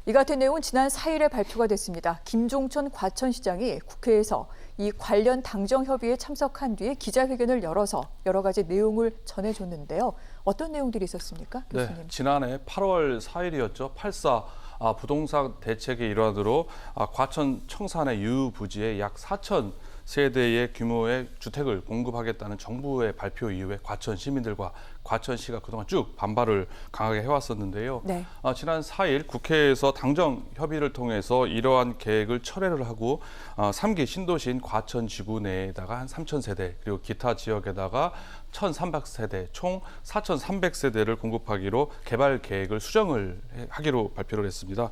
이 같은 내용은 지난 4일에 발표가 됐습니다. 김종천 과천시장이 국회에서 이 관련 당정 협의에 참석한 뒤에 기자회견을 열어서 여러 가지 내용을 전해줬는데요. 어떤 내용들이 있었습니까, 교수님? 네, 지난해 8월 4일이었죠. 8.4 부동산 대책의 일환으로 과천 청산의 유부지에 약 4천 세대의 규모의 주택을 공급하겠다는 정부의 발표 이후에 과천 시민들과 과천시가 그동안 쭉 반발을 강하게 해왔었는데요. 네. 지난 4일 국회에서 당정 협의를 통해서 이러한 계획을 철회를 하고 3기 신도시인 과천 지구 내에다가 한 3천 세대 그리고 기타 지역에다가 1,300세대 총 4,300세대를 공급하기로 개발 계획을 수정을 하기로 발표를 했습니다.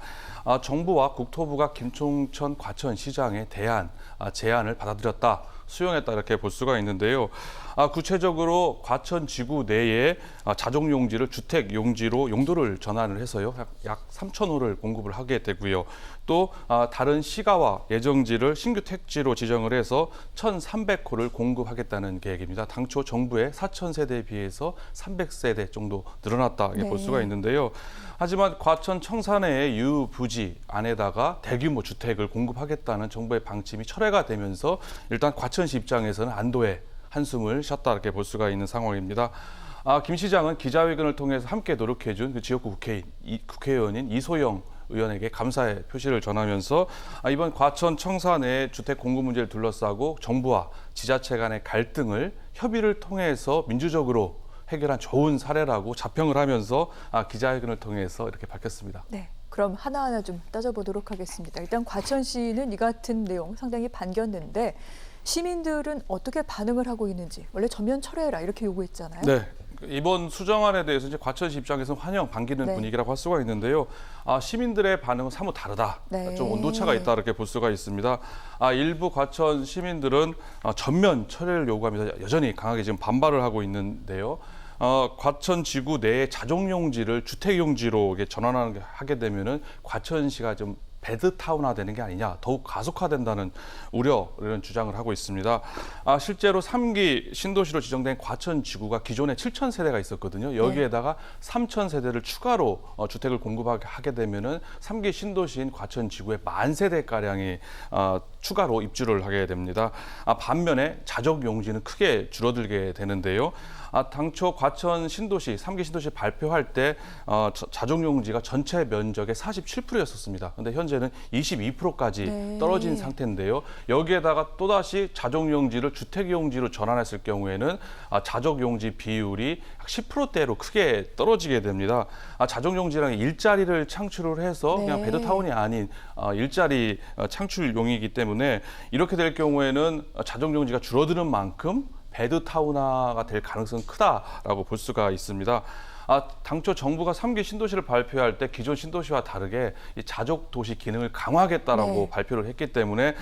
정부와 국토부가 김종천 과천시장의 제안을 받아들였다. 수용했다 이렇게 볼 수가 있는데요. 구체적으로 과천 지구 내에 자족 용지를 주택 용지로 용도를 전환을 해서요. 약 3,000호를 공급을 하게 되고요. 또 다른 시가와 예정지를 신규 택지로 지정을 해서 1,300호를 공급하겠다는 계획입니다. 당초 정부의 4,000세대에 비해서 300세대 정도 늘어났다 이렇게 볼 수가 있는데요. 하지만 과천 청산의 유부지 안에다가 대규모 주택을 공급하겠다는 정부의 방침이 철회가 되면서 일단 과천시 입장에서는 안도의 한숨을 쉬었다 이렇게 볼 수가 있는 상황입니다. 김 시장은 기자회견을 통해서 함께 노력해준 그 지역구 국회의원인 이소영 의원에게 감사의 표시를 전하면서 이번 과천 청산의 주택 공급 문제를 둘러싸고 정부와 지자체 간의 갈등을 협의를 통해서 민주적으로 해결한 좋은 사례라고 자평을 하면서 기자회견을 통해서 이렇게 밝혔습니다. 네, 그럼 하나하나 좀 따져보도록 하겠습니다. 일단 과천시는 이 같은 내용 상당히 반겼는데 시민들은 어떻게 반응을 하고 있는지, 원래 전면 철회해라 이렇게 요구했잖아요. 네. 이번 수정안에 대해서 이제 과천시 입장에서는 반기는 네. 분위기라고 할 수가 있는데요. 시민들의 반응은 사뭇 다르다. 네. 좀 온도차가 있다 이렇게 볼 수가 있습니다. 일부 과천 시민들은 전면 철회를 요구하면서 여전히 강하게 지금 반발을 하고 있는데요. 과천 지구 내의 자족용지를 주택용지로 전환하게 되면은 과천시가 좀 배드타운화 되는 게 아니냐, 더욱 가속화된다는 이런 주장을 하고 있습니다. 실제로 3기 신도시로 지정된 과천 지구가 기존에 7,000세대가 있었거든요. 여기에다가 3,000세대를 추가로 주택을 공급하게 되면은 3기 신도시인 과천 지구에 10,000세대가량이 추가로 입주를 하게 됩니다. 반면에 자족 용지는 크게 줄어들게 되는데요. 당초 과천 신도시, 3기 신도시 발표할 때 자족 용지가 전체 면적의 47%였었습니다. 근데 현재는 22%까지 떨어진 상태인데요. 여기에다가 또다시 자족 용지를 주택 용지로 전환했을 경우에는 자족 용지 비율이 10%대로 크게 떨어지게 됩니다. 자족 용지랑 일자리를 창출을 해서 그냥 배드타운이 아닌 일자리 창출용이기 때문에 이렇게 될 경우에는 자족 용지가 줄어드는 만큼 배드타운화가 될 가능성은 크다라고 볼 수가 있습니다. 당초 정부가 3기 신도시를 발표할 때 기존 신도시와 다르게 이 자족 도시 기능을 강화하겠다라고 발표를 했기 때문에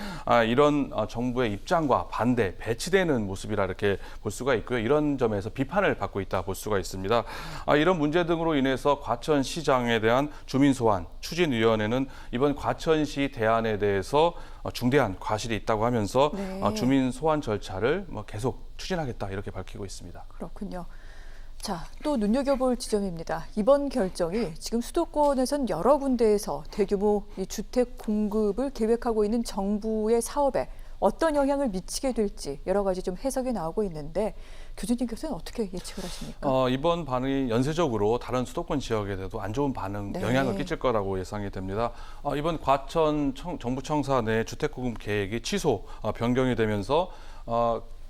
이런 정부의 입장과 반대, 배치되는 모습이라 이렇게 볼 수가 있고요. 이런 점에서 비판을 받고 있다 볼 수가 있습니다. 이런 문제 등으로 인해서 과천시장에 대한 주민소환 추진위원회는 이번 과천시 대안에 대해서 중대한 과실이 있다고 하면서 주민 소환 절차를 계속 추진하겠다 이렇게 밝히고 있습니다. 그렇군요. 자, 또 눈여겨볼 지점입니다. 이번 결정이 지금 수도권에선 여러 군데에서 대규모 이 주택 공급을 계획하고 있는 정부의 사업에 어떤 영향을 미치게 될지 여러 가지 좀 해석이 나오고 있는데 교수님께서는 어떻게 예측을 하십니까? 이번 반응이 연쇄적으로 다른 수도권 지역에도 안 좋은 영향을 끼칠 거라고 예상이 됩니다. 이번 과천 정부 청산의 주택 공급 계획이 취소, 변경이 되면서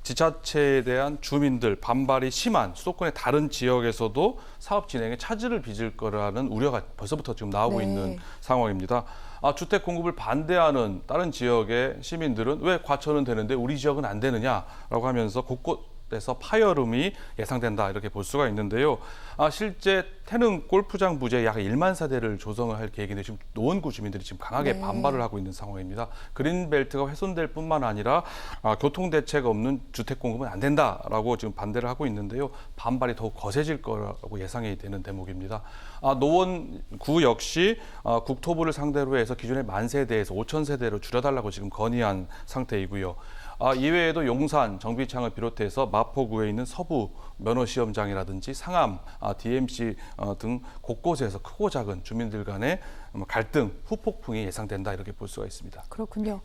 지자체에 대한 주민들 반발이 심한 수도권의 다른 지역에서도 사업 진행에 차질을 빚을 거라는 우려가 벌써부터 지금 나오고 있는 상황입니다. 주택 공급을 반대하는 다른 지역의 시민들은 왜 과천은 되는데 우리 지역은 안 되느냐라고 하면서 곳곳에서 파열음이 예상된다 이렇게 볼 수가 있는데요. 실제 태릉 골프장 부지에 약 1만 세대를 조성을 할 계획인데 지금 노원구 주민들이 지금 강하게 반발을 하고 있는 상황입니다. 그린벨트가 훼손될 뿐만 아니라 교통 대책 없는 주택 공급은 안 된다라고 지금 반대를 하고 있는데요. 반발이 더욱 거세질 거라고 예상이 되는 대목입니다. 노원구 역시 국토부를 상대로 해서 기존의 10,000세대에서 5,000세대로 줄여달라고 지금 건의한 상태이고요. 이외에도 용산, 정비창을 비롯해서 마포구에 있는 서부 면허시험장이라든지 상암, DMC 등 곳곳에서 크고 작은 주민들 간의 갈등, 후폭풍이 예상된다 이렇게 볼 수가 있습니다. 그렇군요.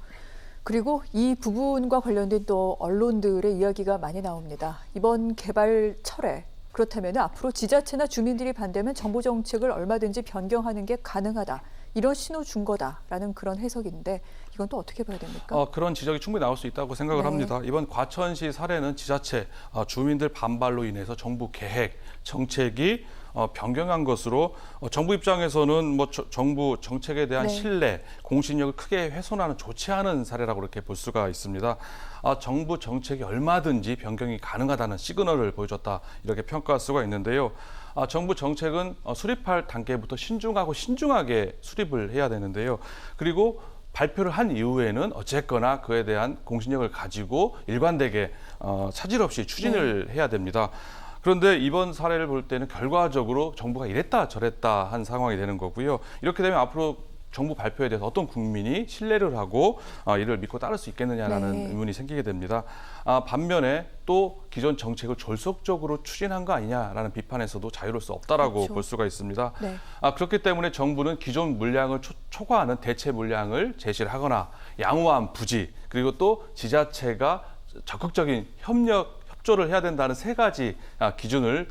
그리고 이 부분과 관련된 또 언론들의 이야기가 많이 나옵니다. 이번 개발 철회, 그렇다면 앞으로 지자체나 주민들이 반대하면 정부 정책을 얼마든지 변경하는 게 가능하다. 이런 신호 준 거다라는 그런 해석인데 이건 또 어떻게 봐야 됩니까? 그런 지적이 충분히 나올 수 있다고 생각을 네. 합니다. 이번 과천시 사례는 지자체, 주민들 반발로 인해서 정부 계획, 정책이 변경한 것으로 정부 입장에서는 정부 정책에 대한 네. 신뢰, 공신력을 크게 훼손하는 좋지 않은 사례라고 이렇게 볼 수가 있습니다. 정부 정책이 얼마든지 변경이 가능하다는 시그널을 보여줬다 이렇게 평가할 수가 있는데요. 정부 정책은 수립할 단계부터 신중하게 수립을 해야 되는데요. 그리고 발표를 한 이후에는 어쨌거나 그에 대한 공신력을 가지고 일관되게 차질 없이 추진을 해야 됩니다. 그런데 이번 사례를 볼 때는 결과적으로 정부가 이랬다 저랬다 한 상황이 되는 거고요. 이렇게 되면 앞으로 정부 발표에 대해서 어떤 국민이 신뢰를 하고 이를 믿고 따를 수 있겠느냐라는 네. 의문이 생기게 됩니다. 반면에 또 기존 정책을 졸속적으로 추진한 거 아니냐라는 비판에서도 자유로울 수 없다라고 그렇죠. 볼 수가 있습니다. 네. 그렇기 때문에 정부는 기존 물량을 초과하는 대체 물량을 제시를 하거나 양호한 부지 그리고 또 지자체가 적극적인 협조를 해야 된다는 세 가지 기준을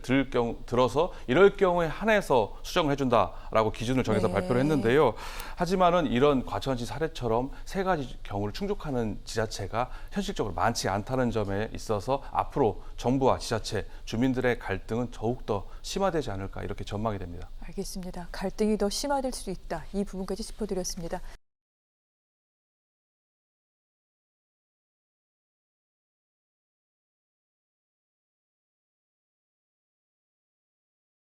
들어서 이럴 경우에 한해서 수정을 해준다라고 기준을 정해서 네. 발표를 했는데요. 하지만은 이런 과천시 사례처럼 세 가지 경우를 충족하는 지자체가 현실적으로 많지 않다는 점에 있어서 앞으로 정부와 지자체, 주민들의 갈등은 더욱더 심화되지 않을까 이렇게 전망이 됩니다. 알겠습니다. 갈등이 더 심화될 수 있다. 이 부분까지 짚어드렸습니다.